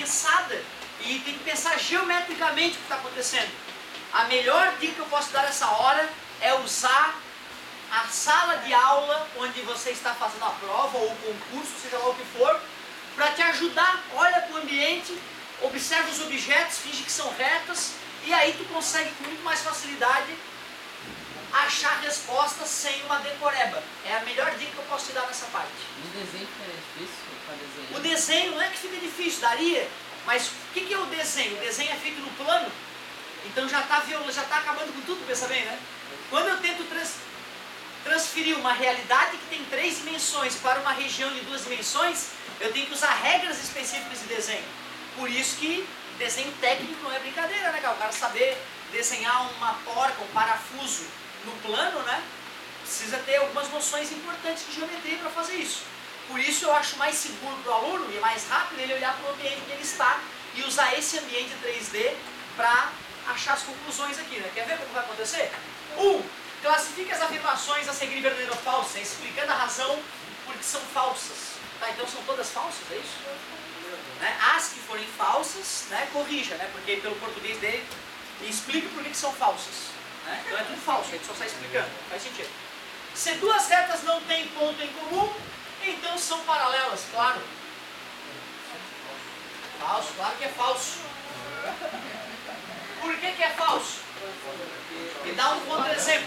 pensada e tem que pensar geometricamente o que está acontecendo. A melhor dica que eu posso dar nessa hora é usar a sala de aula onde você está fazendo a prova ou o concurso, seja lá o que for, para te ajudar. Olha para o ambiente, observa os objetos, finge que são retas e aí tu consegue com muito mais facilidade achar respostas sem uma decoreba. É a melhor dica que eu posso te dar nessa parte. No desenho fica difícil para desenhar? O desenho não é que fica difícil, daria, mas o que é o desenho? O desenho é feito no plano, então já está acabando com tudo, pensa bem, né? Quando eu tento transferir uma realidade que tem 3 dimensões para uma região de 2 dimensões, eu tenho que usar regras específicas de desenho. Por isso que desenho técnico não é brincadeira, né, cara? O cara saber desenhar uma porca, um parafuso no plano, né? Precisa ter algumas noções importantes de geometria para fazer isso. Por isso eu acho mais seguro para o aluno e mais rápido ele olhar para o ambiente que ele está e usar esse ambiente 3D para achar as conclusões aqui, né? Quer ver como vai acontecer? 1. Classifique as afirmações a seguir verdadeira ou falsa, explicando a razão por que são falsas. Tá, então são todas falsas, é isso? Né? As que forem falsas, né, corrija, né? Porque pelo português dele, explique por que são falsas. Né? Então é tudo falso, a gente só está explicando, faz sentido. Se 2 retas não têm ponto em comum, então são paralelas, claro. Falso, claro que é falso. Por que é falso? Me dá um contra-exemplo.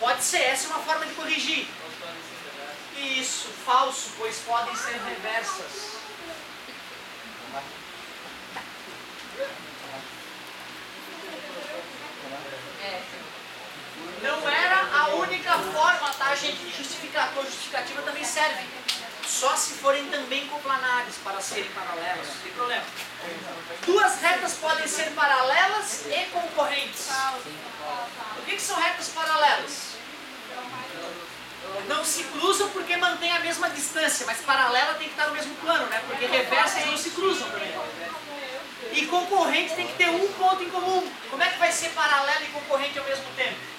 Pode ser, essa é uma forma de corrigir. Isso, falso, pois podem ser reversas. Não era a única forma, tá, gente, de justificar. A justificativa também serve. Só se forem também coplanares para serem paralelas, não tem problema. 2 retas podem ser paralelas e concorrentes. O que são retas paralelas? Não se cruzam porque mantém a mesma distância, mas paralela tem que estar no mesmo plano, né? Porque reversas não se cruzam também. E concorrente tem que ter um ponto em comum. Como é que vai ser paralelo e concorrente ao mesmo tempo?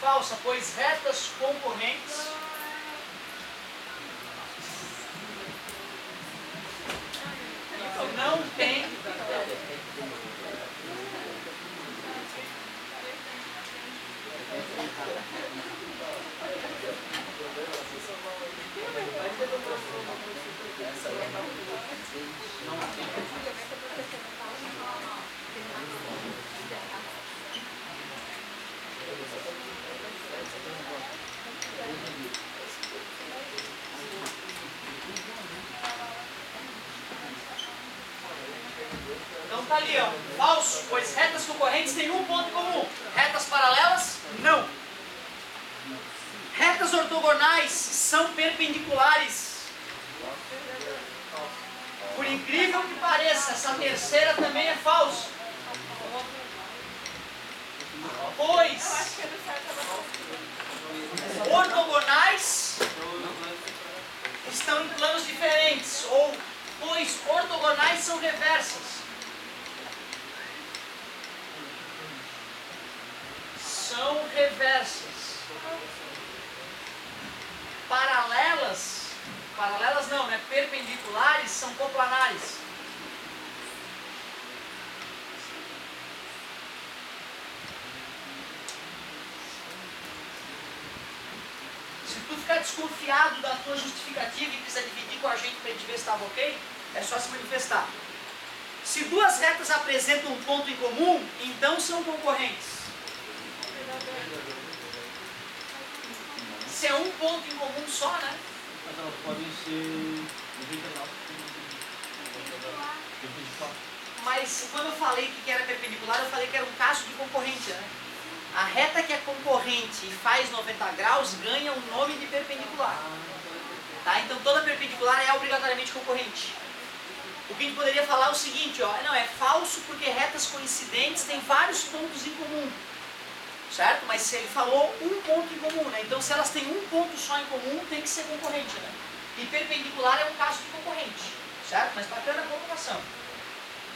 Falsa, pois retas concorrentes não tem Então tá ali, ó. Falso, pois retas concorrentes têm um ponto em comum. Retas paralelas, não. Retas ortogonais são perpendiculares. Por incrível que pareça, essa terceira também é falsa. Pois ortogonais estão em planos diferentes. Ou pois ortogonais são reversas. São reversas. Paralelas não, né? Perpendiculares são coplanares. Se tu ficar desconfiado da tua justificativa e quiser dividir com a gente para a gente ver se estava ok, é só se manifestar. Se 2 retas apresentam um ponto em comum, então são concorrentes. Se é um ponto em comum só, né? Mas elas podem ser Mas quando eu falei que era perpendicular, eu falei que era um caso de concorrente, né? A reta que é concorrente e faz 90 graus ganha o nome de perpendicular. Tá? Então toda perpendicular é obrigatoriamente concorrente. O que a gente poderia falar é o seguinte, ó, não, é falso porque retas coincidentes têm vários pontos em comum. Certo? Mas se ele falou um ponto em comum, né? Então se elas têm um ponto só em comum, tem que ser concorrente, né? E perpendicular é um caso de concorrente. Certo? Mas bacana a colocação.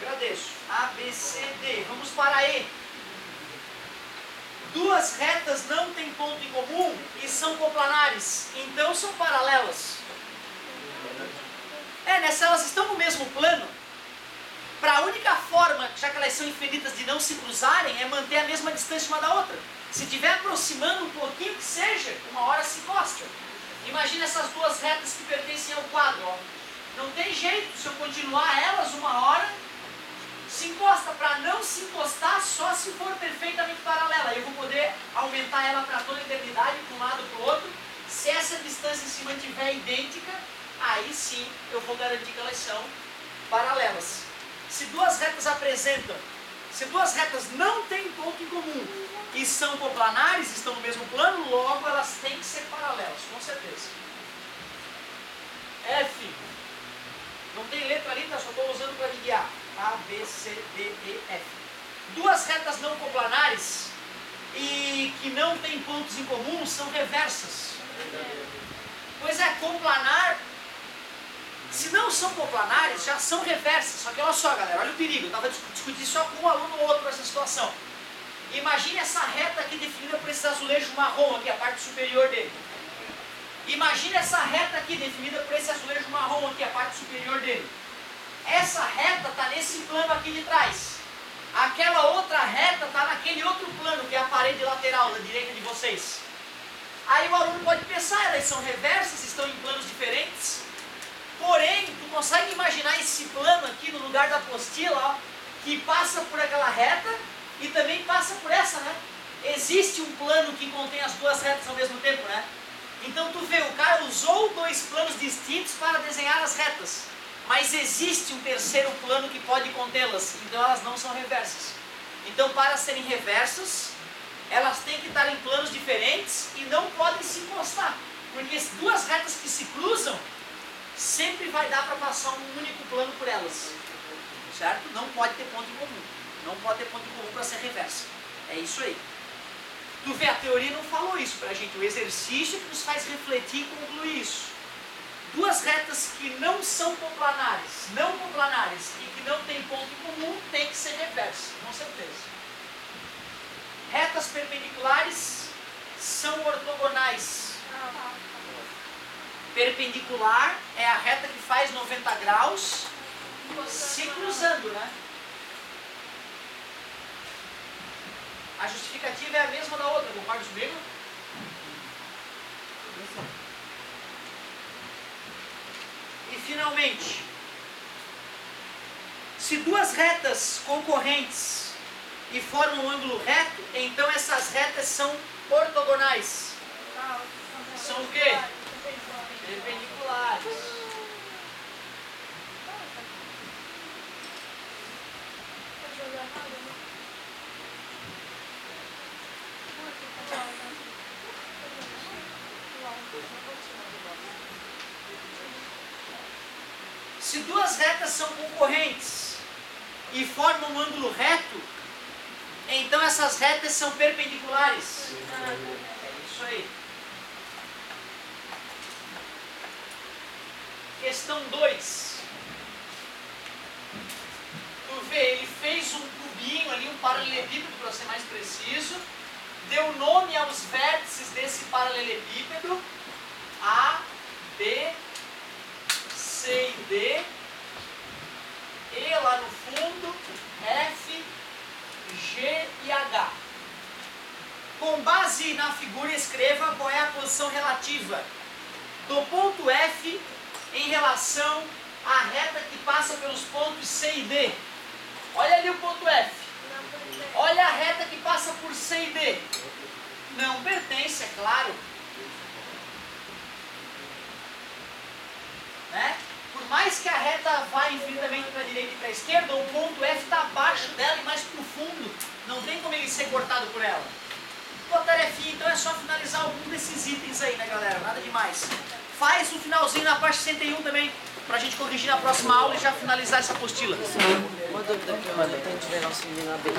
Agradeço. A, B, C, D. Vamos para E. duas retas não têm ponto em comum e são coplanares, então são paralelas. Né? Se elas estão no mesmo plano, para a única forma, já que elas são infinitas, de não se cruzarem, é manter a mesma distância uma da outra. Se estiver aproximando um pouquinho que seja, uma hora se encosta. Imagina essas duas retas que pertencem ao quadro. Ó. Não tem jeito, se eu continuar elas, uma hora se encosta. Para não se encostar, só se for perfeitamente paralela. Eu vou poder aumentar ela para toda a eternidade, para um lado para o outro. Se essa distância se mantiver idêntica, aí sim eu vou garantir que elas são paralelas. Se duas retas não têm ponto em comum e são coplanares, estão no mesmo plano, logo elas têm que ser paralelas, com certeza. F. Não tem letra ali, tá? Só estou usando para me guiar. A, B, C, D, E, F. Duas retas não coplanares e que não têm pontos em comum são reversas. Pois é, coplanar, se não são coplanares, já são reversas. Só que olha só, galera, olha o perigo. Eu estava discutindo só com um aluno ou outro essa situação. Imagine essa reta aqui definida por esse azulejo marrom aqui, a parte superior dele. Imagine essa reta aqui definida por esse azulejo marrom aqui, a parte superior dele. Essa reta está nesse plano aqui de trás. Aquela outra reta está naquele outro plano, que é a parede lateral da direita de vocês. Aí o aluno pode pensar, elas são reversas, estão em planos diferentes. Porém, tu consegue imaginar esse plano aqui no lugar da apostila, ó, que passa por aquela reta e também passa por essa, né? Existe um plano que contém as duas retas ao mesmo tempo, né? Então tu vê, o cara usou dois planos distintos para desenhar as retas. Mas existe um terceiro plano que pode contê-las, então elas não são reversas. Então, para serem reversas, elas têm que estar em planos diferentes e não podem se encostar. Porque duas retas que se cruzam, sempre vai dar para passar um único plano por elas. Certo? Não pode ter ponto em comum. Não pode ter ponto em comum para ser reversa. É isso aí. Tu vê, a teoria não falou isso para a gente. O exercício que nos faz refletir e concluir isso. Duas retas que não são coplanares e que não têm ponto em comum, tem que ser reversa, com certeza. Retas perpendiculares são ortogonais. Perpendicular é a reta que faz 90 graus se cruzando, né? A justificativa é a mesma da outra, concorda comigo? E finalmente, se duas retas concorrentes e formam um ângulo reto, então essas retas são ortogonais. São o quê? Perpendiculares. Se duas retas são concorrentes e formam um ângulo reto, então essas retas são perpendiculares. É isso aí. Questão 2. Tu vê, ele fez um cubinho ali, um paralelepípedo, para ser mais preciso, deu nome aos vértices desse paralelepípedo, A, B, C e D, E lá no fundo, F, G e H. Com base na figura, escreva qual é a posição relativa do ponto F em relação à reta que passa pelos pontos C e D. Olha ali o ponto F. Olha a reta que passa por C e D. Não pertence, é claro. Né? Por mais que a reta vá infinitamente para a direita e para a esquerda, o ponto F está abaixo dela e mais profundo. Não tem como ele ser cortado por ela. Tua tarefinha, então, é só finalizar algum desses itens aí, né, galera? Nada demais. Faz um finalzinho na parte 61 também, para a gente corrigir na próxima aula e já finalizar essa apostila. Uma dúvida que eu tenho de ver nosso menino na B.